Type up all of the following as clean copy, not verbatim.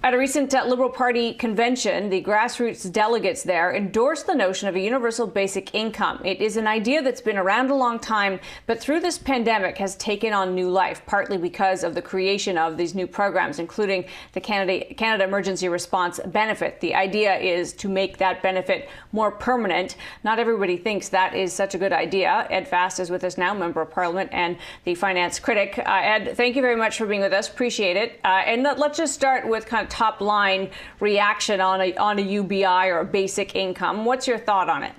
At a recent Liberal Party convention, the grassroots delegates there endorsed the notion of a universal basic income. It is an idea that's been around a long time, but through this pandemic has taken on new life, partly because of the creation of these new programs, including the Canada Emergency Response Benefit. The idea is to make that benefit more permanent. Not everybody thinks that is such a good idea. Ed Fast is with us now, Member of Parliament and the finance critic. Ed, thank you very much for being with us. Appreciate it. And let's just start with kind of top line reaction on a UBI or a basic income. What's your thought on it?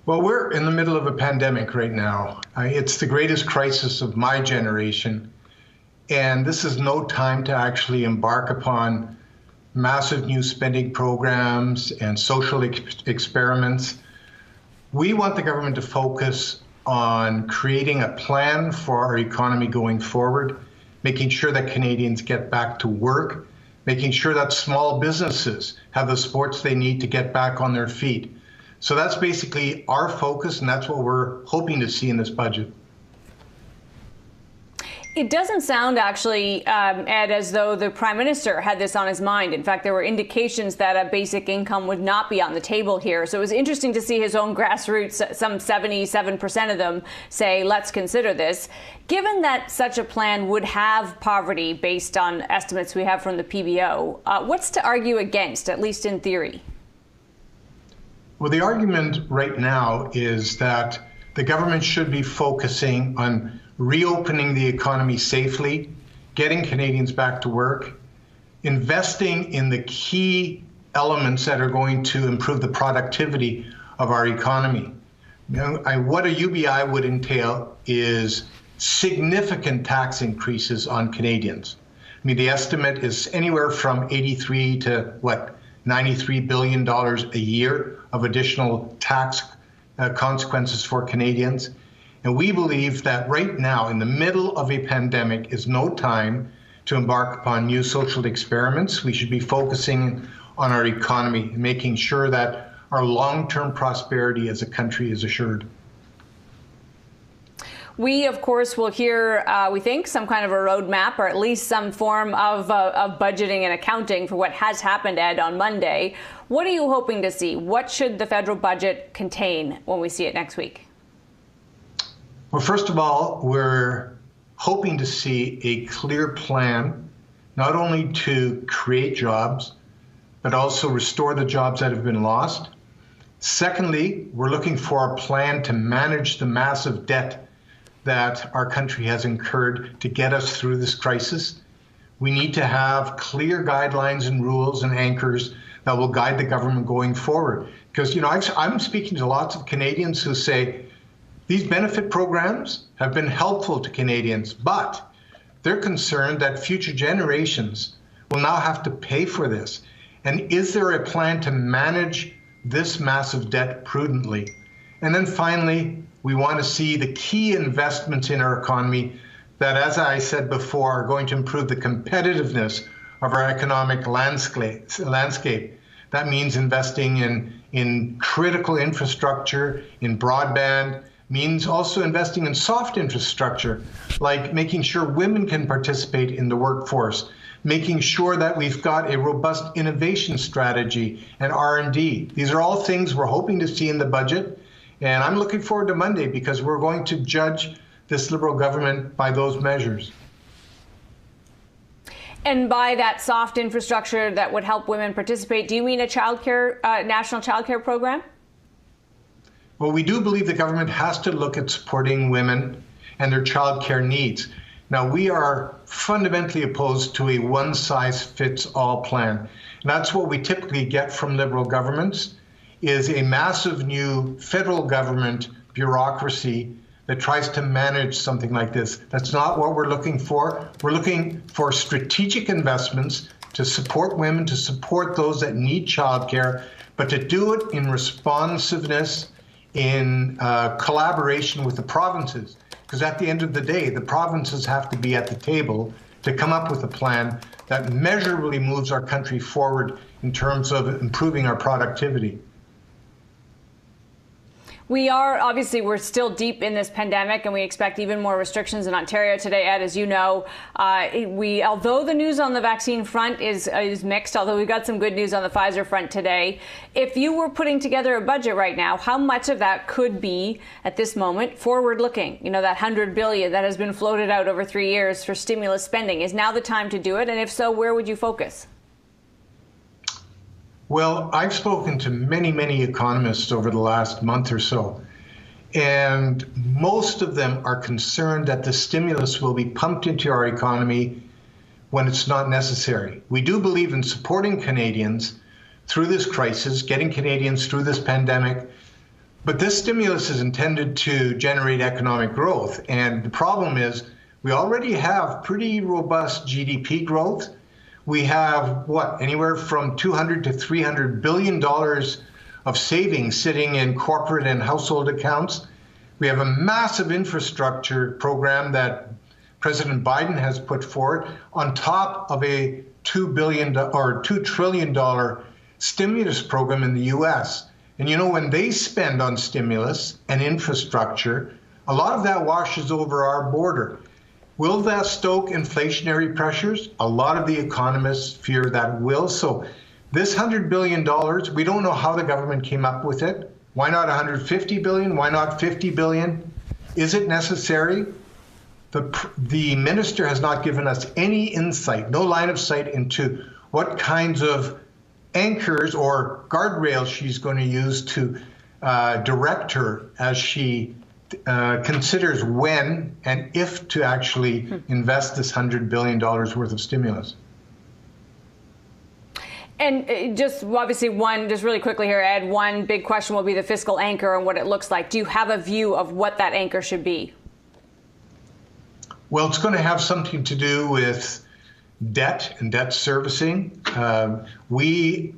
Well, we're in the middle of a pandemic right now. It's the greatest crisis of my generation. And this is no time to actually embark upon massive new spending programs and social experiments. We want the government to focus on creating a plan for our economy going forward, making sure that Canadians get back to work, making sure that small businesses have the supports they need to get back on their feet. So that's basically our focus, and that's what we're hoping to see in this budget. It doesn't sound actually, Ed, as though the Prime Minister had this on his mind. In fact, there were indications that a basic income would not be on the table here. So it was interesting to see his own grassroots, some 77% of them, say, let's consider this. Given that such a plan would have poverty based on estimates we have from the PBO, what's to argue against, at least in theory? Well, the argument right now is that the government should be focusing on reopening the economy safely, getting Canadians back to work, investing in the key elements that are going to improve the productivity of our economy. What a UBI would entail is significant tax increases on Canadians. I mean, the estimate is anywhere from 83 to $93 billion a year of additional tax consequences for Canadians. And we believe that right now, in the middle of a pandemic, is no time to embark upon new social experiments. We should be focusing on our economy and making sure that our long-term prosperity as a country is assured. We, of course, will hear, we think, some kind of a roadmap or at least some form of budgeting and accounting for what has happened, Ed, on Monday. What are you hoping to see? What should the federal budget contain when we see it next week? Well, first of all, we're hoping to see a clear plan, not only to create jobs, but also restore the jobs that have been lost. Secondly, we're looking for a plan to manage the massive debt that our country has incurred to get us through this crisis. We need to have clear guidelines and rules and anchors that will guide the government going forward. Because, I'm speaking to lots of Canadians who say, these benefit programs have been helpful to Canadians, but they're concerned that future generations will now have to pay for this. And is there a plan to manage this massive debt prudently? And then finally, we want to see the key investments in our economy that, as I said before, are going to improve the competitiveness of our economic landscape. That means investing in critical infrastructure, in broadband, means also investing in soft infrastructure, like making sure women can participate in the workforce, making sure that we've got a robust innovation strategy and R&D. These are all things we're hoping to see in the budget. And I'm looking forward to Monday because we're going to judge this Liberal government by those measures. And by that soft infrastructure that would help women participate, do you mean a national childcare program? Well, we do believe the government has to look at supporting women and their childcare needs. Now, we are fundamentally opposed to a one-size-fits-all plan. And that's what we typically get from Liberal governments, is a massive new federal government bureaucracy that tries to manage something like this. That's not what we're looking for. We're looking for strategic investments to support women, to support those that need childcare, but to do it in responsiveness, in collaboration with the provinces. Because at the end of the day, the provinces have to be at the table to come up with a plan that measurably moves our country forward in terms of improving our productivity. We're still deep in this pandemic, and we expect even more restrictions in Ontario today, Ed, as you know. Although the news on the vaccine front is mixed, although we've got some good news on the Pfizer front today, if you were putting together a budget right now, how much of that could be, at this moment, forward-looking? You know, that $100 billion that has been floated out over 3 years for stimulus spending. Is now the time to do it? And if so, where would you focus? Well, I've spoken to many, many economists over the last month or so, and most of them are concerned that the stimulus will be pumped into our economy when it's not necessary. We do believe in supporting Canadians through this crisis, getting Canadians through this pandemic, but this stimulus is intended to generate economic growth. And the problem is we already have pretty robust GDP growth. We have, anywhere from $200 to $300 billion of savings sitting in corporate and household accounts. We have a massive infrastructure program that President Biden has put forward on top of a $2 trillion stimulus program in the U.S. And you know, when they spend on stimulus and infrastructure, a lot of that washes over our border. Will that stoke inflationary pressures? A lot of the economists fear that will. So this $100 billion, we don't know how the government came up with it. Why not $150 billion? Why not $50 billion? Is it necessary? The minister has not given us any insight, no line of sight into what kinds of anchors or guardrails she's going to use to direct her as she considers when and if to actually invest this $100 billion worth of stimulus. And just obviously just really quickly here, Ed, one big question will be the fiscal anchor and what it looks like. Do you have a view of what that anchor should be? Well, it's going to have something to do with debt and debt servicing. We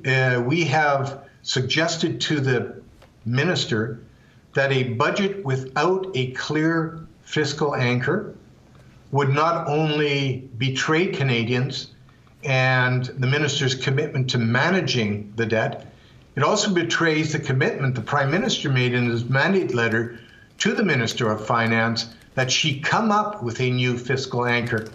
have suggested to the minister that a budget without a clear fiscal anchor would not only betray Canadians and the minister's commitment to managing the debt, it also betrays the commitment the Prime Minister made in his mandate letter to the Minister of Finance that she come up with a new fiscal anchor.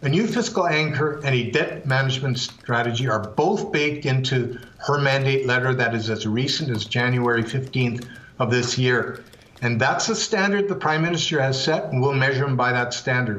A new fiscal anchor and a debt management strategy are both baked into her mandate letter that is as recent as January 15th of this year. And that's a standard the Prime Minister has set, and we'll measure him by that standard.